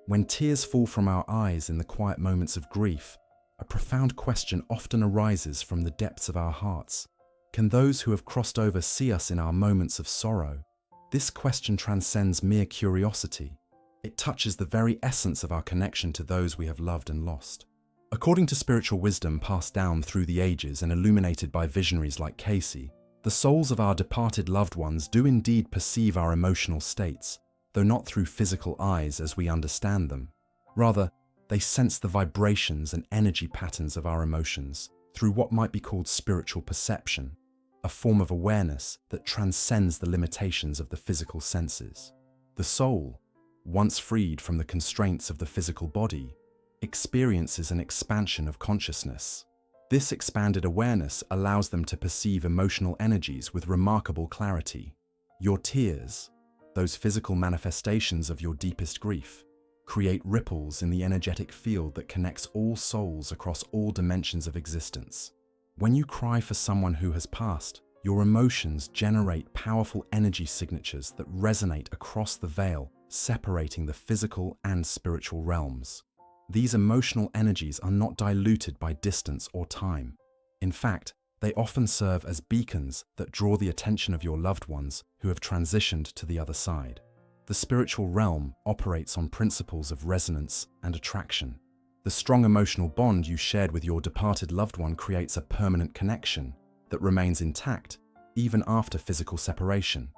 When tears fall from our eyes in the quiet moments of grief, a profound question often arises from the depths of our hearts. Can those who have crossed over see us in our moments of sorrow? This question transcends mere curiosity. It touches the very essence of our connection to those we have loved and lost. According to spiritual wisdom passed down through the ages and illuminated by visionaries like Cayce, the souls of our departed loved ones do indeed perceive our emotional states, though not through physical eyes as we understand them. Rather, they sense the vibrations and energy patterns of our emotions through what might be called spiritual perception, a form of awareness that transcends the limitations of the physical senses. The soul, once freed from the constraints of the physical body, experiences an expansion of consciousness. This expanded awareness allows them to perceive emotional energies with remarkable clarity. Your tears, those physical manifestations of your deepest grief, create ripples in the energetic field that connects all souls across all dimensions of existence. When you cry for someone who has passed, your emotions generate powerful energy signatures that resonate across the veil, separating the physical and spiritual realms. These emotional energies are not diluted by distance or time. In fact, they often serve as beacons that draw the attention of your loved ones who have transitioned to the other side. The spiritual realm operates on principles of resonance and attraction. The strong emotional bond you shared with your departed loved one creates a permanent connection that remains intact even after physical separation.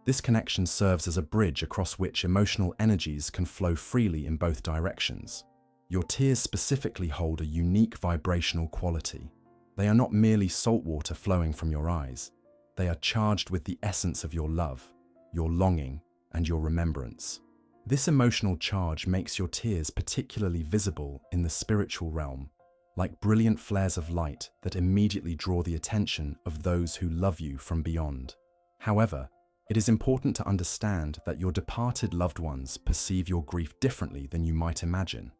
This connection serves as a bridge across which emotional energies can flow freely in both directions. Your tears specifically hold a unique vibrational quality. They are not merely salt water flowing from your eyes. They are charged with the essence of your love, your longing, and your remembrance. This emotional charge makes your tears particularly visible in the spiritual realm, like brilliant flares of light that immediately draw the attention of those who love you from beyond. However, it is important to understand that your departed loved ones perceive your grief differently than you might imagine.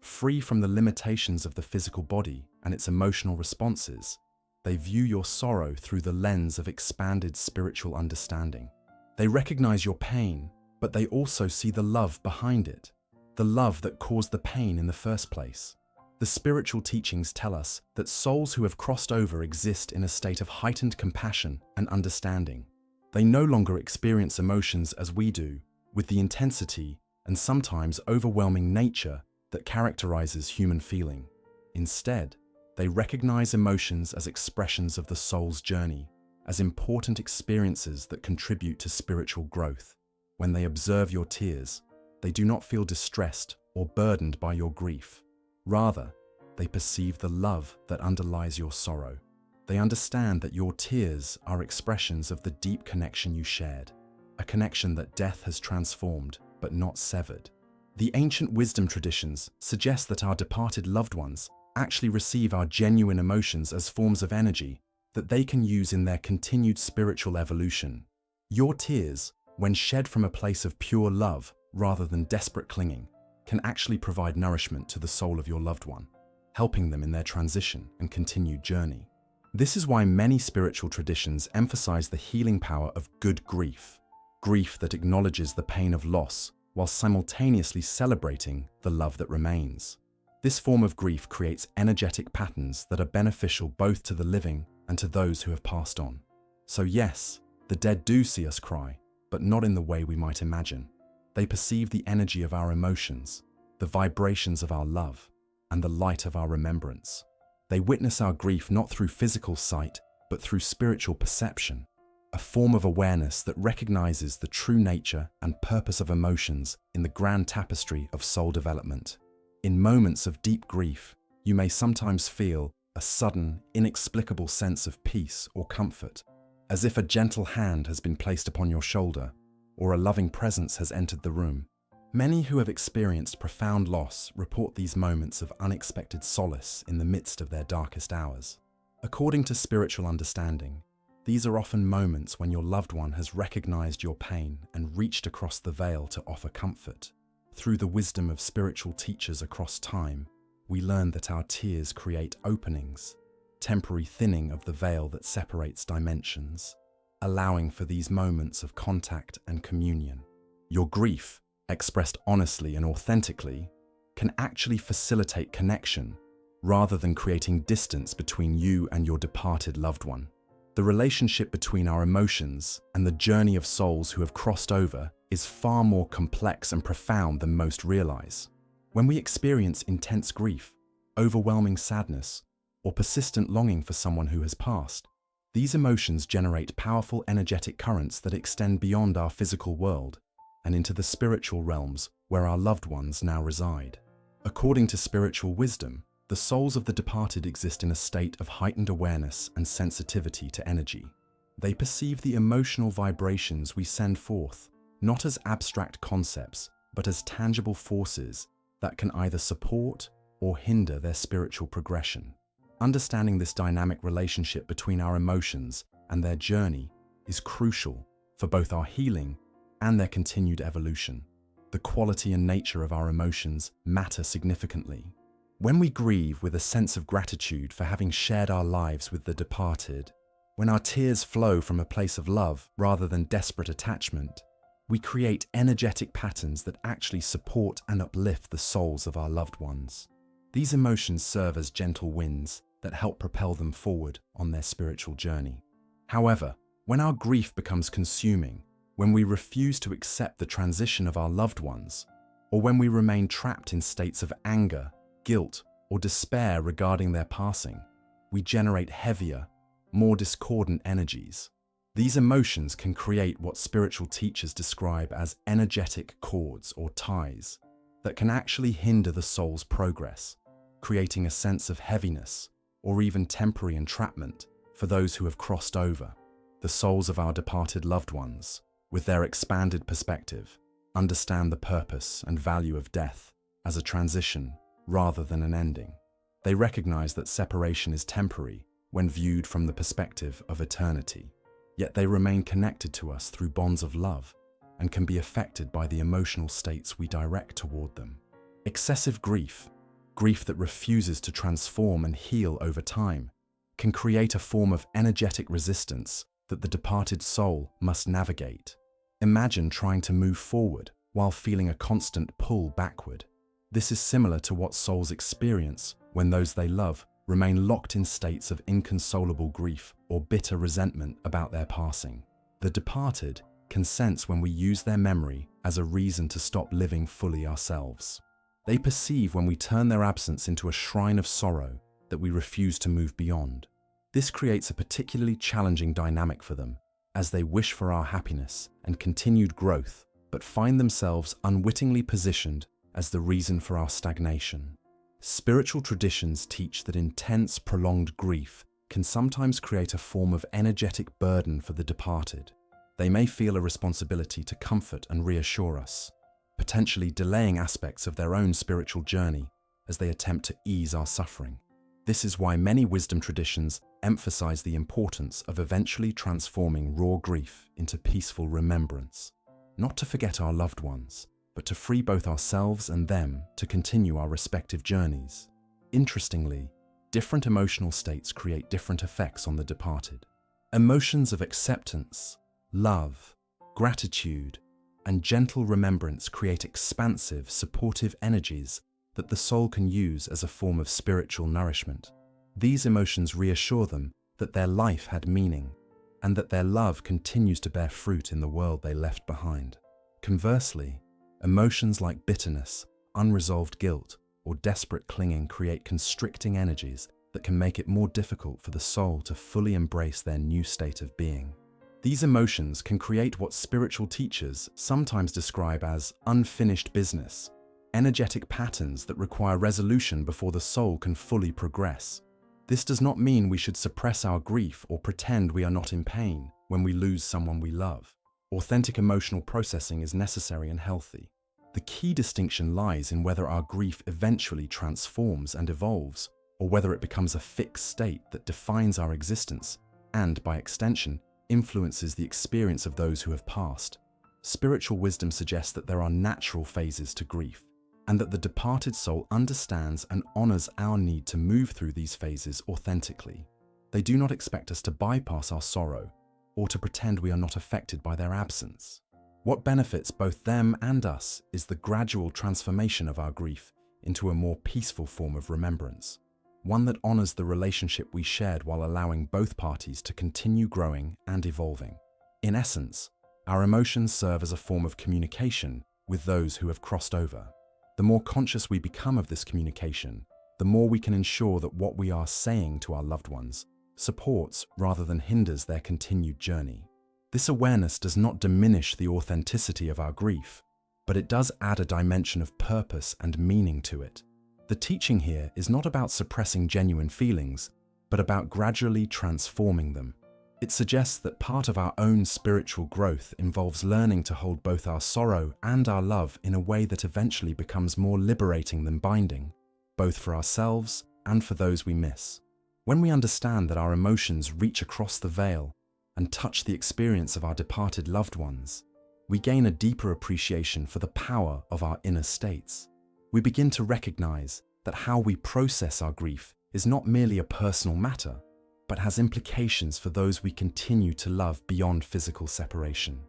Free from the limitations of the physical body and its emotional responses, they view your sorrow through the lens of expanded spiritual understanding. They recognize your pain, but they also see the love behind it, the love that caused the pain in the first place. The spiritual teachings tell us that souls who have crossed over exist in a state of heightened compassion and understanding. They no longer experience emotions as we do, with the intensity and sometimes overwhelming nature that characterizes human feeling. Instead, they recognize emotions as expressions of the soul's journey, as important experiences that contribute to spiritual growth. When they observe your tears, they do not feel distressed or burdened by your grief. Rather, they perceive the love that underlies your sorrow. They understand that your tears are expressions of the deep connection you shared, a connection that death has transformed but not severed. The ancient wisdom traditions suggest that our departed loved ones actually receive our genuine emotions as forms of energy that they can use in their continued spiritual evolution. Your tears, when shed from a place of pure love rather than desperate clinging, can actually provide nourishment to the soul of your loved one, helping them in their transition and continued journey. This is why many spiritual traditions emphasize the healing power of good grief, grief that acknowledges the pain of loss while simultaneously celebrating the love that remains. This form of grief creates energetic patterns that are beneficial both to the living and to those who have passed on. So yes, the dead do see us cry, but not in the way we might imagine. They perceive the energy of our emotions, the vibrations of our love, and the light of our remembrance. They witness our grief not through physical sight, but through spiritual perception, a form of awareness that recognizes the true nature and purpose of emotions in the grand tapestry of soul development. In moments of deep grief, you may sometimes feel a sudden, inexplicable sense of peace or comfort, as if a gentle hand has been placed upon your shoulder, or a loving presence has entered the room. Many who have experienced profound loss report these moments of unexpected solace in the midst of their darkest hours. According to spiritual understanding, these are often moments when your loved one has recognized your pain and reached across the veil to offer comfort. Through the wisdom of spiritual teachers across time, we learn that our tears create openings, temporary thinning of the veil that separates dimensions, allowing for these moments of contact and communion. Your grief, expressed honestly and authentically, can actually facilitate connection rather than creating distance between you and your departed loved one. The relationship between our emotions and the journey of souls who have crossed over is far more complex and profound than most realize. When we experience intense grief, overwhelming sadness, or persistent longing for someone who has passed, these emotions generate powerful energetic currents that extend beyond our physical world and into the spiritual realms where our loved ones now reside. According to spiritual wisdom, the souls of the departed exist in a state of heightened awareness and sensitivity to energy. They perceive the emotional vibrations we send forth, not as abstract concepts, but as tangible forces that can either support or hinder their spiritual progression. Understanding this dynamic relationship between our emotions and their journey is crucial for both our healing and their continued evolution. The quality and nature of our emotions matter significantly. When we grieve with a sense of gratitude for having shared our lives with the departed, when our tears flow from a place of love rather than desperate attachment, we create energetic patterns that actually support and uplift the souls of our loved ones. These emotions serve as gentle winds that help propel them forward on their spiritual journey. However, when our grief becomes consuming, when we refuse to accept the transition of our loved ones, or when we remain trapped in states of anger, guilt, or despair regarding their passing, we generate heavier, more discordant energies. These emotions can create what spiritual teachers describe as energetic cords or ties that can actually hinder the soul's progress, creating a sense of heaviness or even temporary entrapment for those who have crossed over. The souls of our departed loved ones, with their expanded perspective, understand the purpose and value of death as a transition rather than an ending. They recognize that separation is temporary when viewed from the perspective of eternity, yet they remain connected to us through bonds of love and can be affected by the emotional states we direct toward them. Excessive grief, grief that refuses to transform and heal over time, can create a form of energetic resistance that the departed soul must navigate. Imagine trying to move forward while feeling a constant pull backward. This is similar to what souls experience when those they love remain locked in states of inconsolable grief or bitter resentment about their passing. The departed can sense when we use their memory as a reason to stop living fully ourselves. They perceive when we turn their absence into a shrine of sorrow that we refuse to move beyond. This creates a particularly challenging dynamic for them, as they wish for our happiness and continued growth, but find themselves unwittingly positioned as the reason for our stagnation. Spiritual traditions teach that intense, prolonged grief can sometimes create a form of energetic burden for the departed. They may feel a responsibility to comfort and reassure us, potentially delaying aspects of their own spiritual journey as they attempt to ease our suffering. This is why many wisdom traditions emphasize the importance of eventually transforming raw grief into peaceful remembrance, not to forget our loved ones, but to free both ourselves and them to continue our respective journeys. Interestingly, different emotional states create different effects on the departed. Emotions of acceptance, love, gratitude, and gentle remembrance create expansive, supportive energies that the soul can use as a form of spiritual nourishment. These emotions reassure them that their life had meaning and that their love continues to bear fruit in the world they left behind. Conversely, emotions like bitterness, unresolved guilt, or desperate clinging create constricting energies that can make it more difficult for the soul to fully embrace their new state of being. These emotions can create what spiritual teachers sometimes describe as unfinished business, energetic patterns that require resolution before the soul can fully progress. This does not mean we should suppress our grief or pretend we are not in pain when we lose someone we love. Authentic emotional processing is necessary and healthy. The key distinction lies in whether our grief eventually transforms and evolves, or whether it becomes a fixed state that defines our existence and, by extension, influences the experience of those who have passed. Spiritual wisdom suggests that there are natural phases to grief, and that the departed soul understands and honors our need to move through these phases authentically. They do not expect us to bypass our sorrow or to pretend we are not affected by their absence. What benefits both them and us is the gradual transformation of our grief into a more peaceful form of remembrance, one that honors the relationship we shared while allowing both parties to continue growing and evolving. In essence, our emotions serve as a form of communication with those who have crossed over. The more conscious we become of this communication, the more we can ensure that what we are saying to our loved ones supports rather than hinders their continued journey. This awareness does not diminish the authenticity of our grief, but it does add a dimension of purpose and meaning to it. The teaching here is not about suppressing genuine feelings, but about gradually transforming them. It suggests that part of our own spiritual growth involves learning to hold both our sorrow and our love in a way that eventually becomes more liberating than binding, both for ourselves and for those we miss. When we understand that our emotions reach across the veil and touch the experience of our departed loved ones, we gain a deeper appreciation for the power of our inner states. We begin to recognize that how we process our grief is not merely a personal matter, but has implications for those we continue to love beyond physical separation.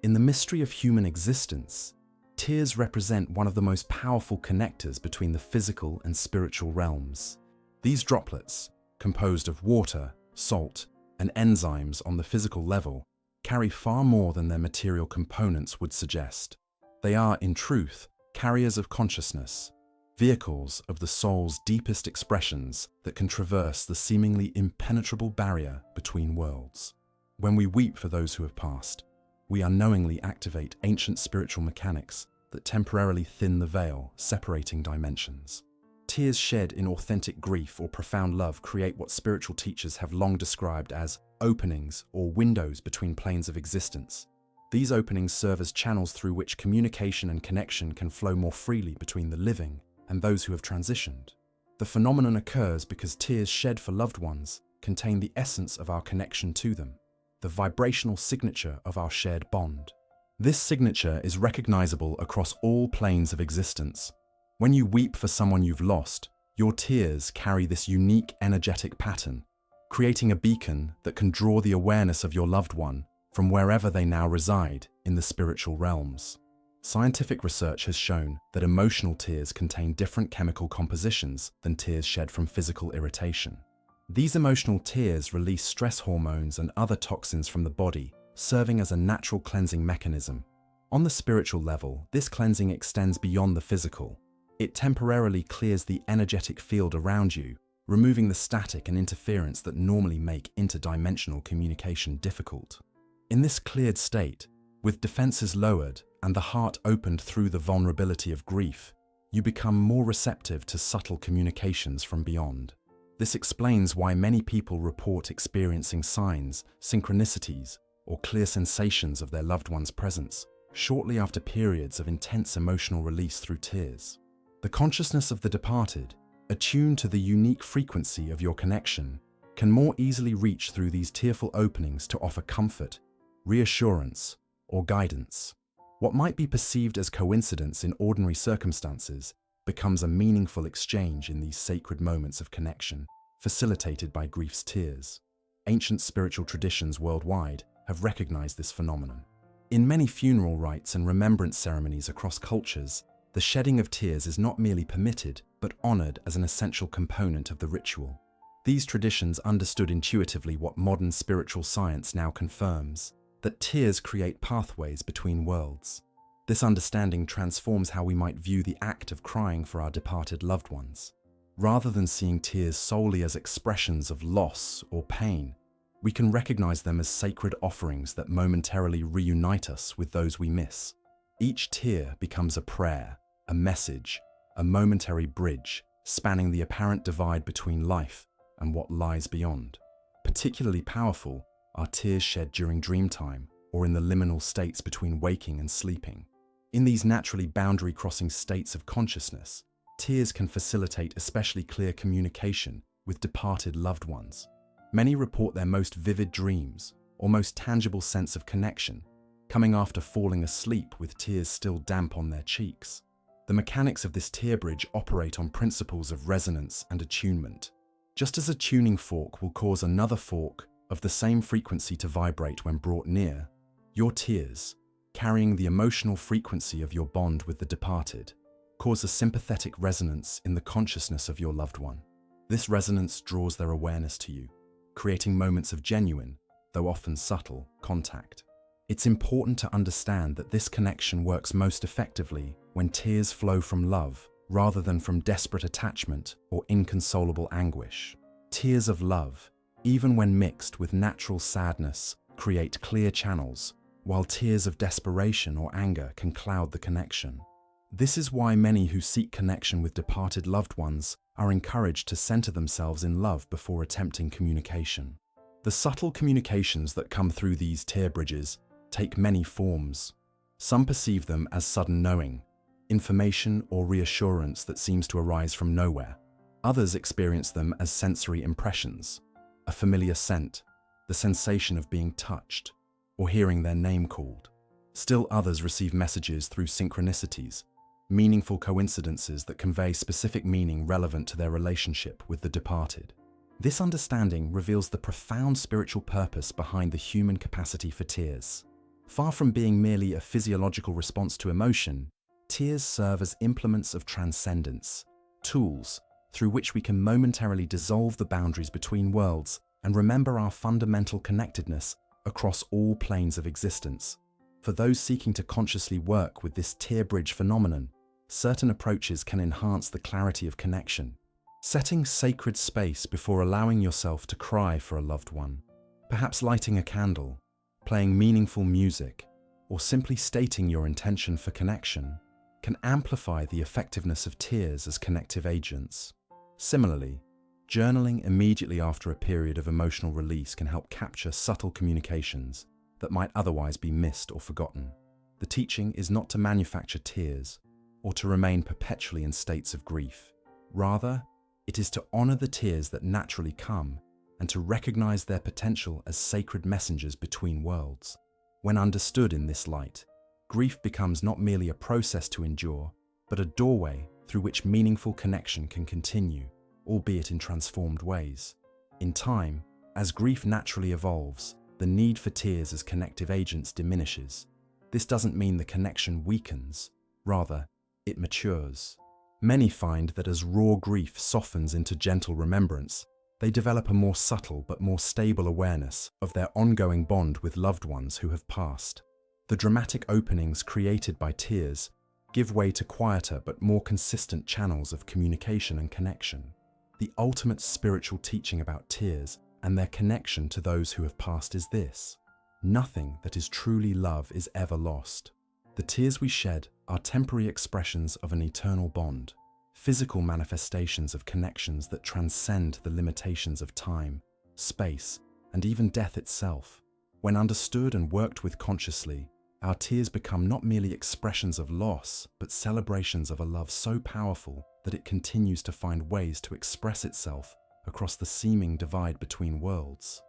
In the mystery of human existence, tears represent one of the most powerful connectors between the physical and spiritual realms. These droplets, composed of water, salt, and enzymes on the physical level, carry far more than their material components would suggest. They are, in truth, carriers of consciousness, vehicles of the soul's deepest expressions that can traverse the seemingly impenetrable barrier between worlds. When we weep for those who have passed, we unknowingly activate ancient spiritual mechanics that temporarily thin the veil separating dimensions. Tears shed in authentic grief or profound love create what spiritual teachers have long described as openings or windows between planes of existence. These openings serve as channels through which communication and connection can flow more freely between the living and those who have transitioned. The phenomenon occurs because tears shed for loved ones contain the essence of our connection to them, the vibrational signature of our shared bond. This signature is recognizable across all planes of existence. When you weep for someone you've lost, your tears carry this unique energetic pattern, creating a beacon that can draw the awareness of your loved one from wherever they now reside in the spiritual realms. Scientific research has shown that emotional tears contain different chemical compositions than tears shed from physical irritation. These emotional tears release stress hormones and other toxins from the body, serving as a natural cleansing mechanism. On the spiritual level, this cleansing extends beyond the physical. It temporarily clears the energetic field around you, removing the static and interference that normally make interdimensional communication difficult. In this cleared state, with defenses lowered and the heart opened through the vulnerability of grief, you become more receptive to subtle communications from beyond. This explains why many people report experiencing signs, synchronicities, or clear sensations of their loved one's presence shortly after periods of intense emotional release through tears. The consciousness of the departed, attuned to the unique frequency of your connection, can more easily reach through these tearful openings to offer comfort, reassurance, or guidance. What might be perceived as coincidence in ordinary circumstances becomes a meaningful exchange in these sacred moments of connection, facilitated by grief's tears. Ancient spiritual traditions worldwide have recognized this phenomenon. In many funeral rites and remembrance ceremonies across cultures, the shedding of tears is not merely permitted, but honored as an essential component of the ritual. These traditions understood intuitively what modern spiritual science now confirms, that tears create pathways between worlds. This understanding transforms how we might view the act of crying for our departed loved ones. Rather than seeing tears solely as expressions of loss or pain, we can recognize them as sacred offerings that momentarily reunite us with those we miss. Each tear becomes a prayer, a message, a momentary bridge spanning the apparent divide between life and what lies beyond. Particularly powerful are tears shed during dream time or in the liminal states between waking and sleeping. In these naturally boundary-crossing states of consciousness, tears can facilitate especially clear communication with departed loved ones. Many report their most vivid dreams or most tangible sense of connection coming after falling asleep with tears still damp on their cheeks. The mechanics of this tear bridge operate on principles of resonance and attunement. Just as a tuning fork will cause another fork of the same frequency to vibrate when brought near, your tears, carrying the emotional frequency of your bond with the departed, cause a sympathetic resonance in the consciousness of your loved one. This resonance draws their awareness to you, creating moments of genuine, though often subtle, contact. It's important to understand that this connection works most effectively when tears flow from love rather than from desperate attachment or inconsolable anguish. Tears of love, even when mixed with natural sadness, create clear channels, while tears of desperation or anger can cloud the connection. This is why many who seek connection with departed loved ones are encouraged to center themselves in love before attempting communication. The subtle communications that come through these tear bridges take many forms. Some perceive them as sudden knowing, information or reassurance that seems to arise from nowhere. Others experience them as sensory impressions, a familiar scent, the sensation of being touched, or hearing their name called. Still others receive messages through synchronicities, meaningful coincidences that convey specific meaning relevant to their relationship with the departed. This understanding reveals the profound spiritual purpose behind the human capacity for tears. Far from being merely a physiological response to emotion, tears serve as implements of transcendence, tools through which we can momentarily dissolve the boundaries between worlds and remember our fundamental connectedness across all planes of existence. For those seeking to consciously work with this tear bridge phenomenon, certain approaches can enhance the clarity of connection. Setting sacred space before allowing yourself to cry for a loved one, perhaps lighting a candle, playing meaningful music, or simply stating your intention for connection, can amplify the effectiveness of tears as connective agents. Similarly, journaling immediately after a period of emotional release can help capture subtle communications that might otherwise be missed or forgotten. The teaching is not to manufacture tears or to remain perpetually in states of grief. Rather, it is to honor the tears that naturally come and to recognize their potential as sacred messengers between worlds. When understood in this light, grief becomes not merely a process to endure, but a doorway through which meaningful connection can continue, albeit in transformed ways. In time, as grief naturally evolves, the need for tears as connective agents diminishes. This doesn't mean the connection weakens, rather, it matures. Many find that as raw grief softens into gentle remembrance, they develop a more subtle but more stable awareness of their ongoing bond with loved ones who have passed. The dramatic openings created by tears give way to quieter but more consistent channels of communication and connection. The ultimate spiritual teaching about tears and their connection to those who have passed is this: nothing that is truly love is ever lost. The tears we shed are temporary expressions of an eternal bond, physical manifestations of connections that transcend the limitations of time, space, and even death itself. When understood and worked with consciously, our tears become not merely expressions of loss, but celebrations of a love so powerful that it continues to find ways to express itself across the seeming divide between worlds.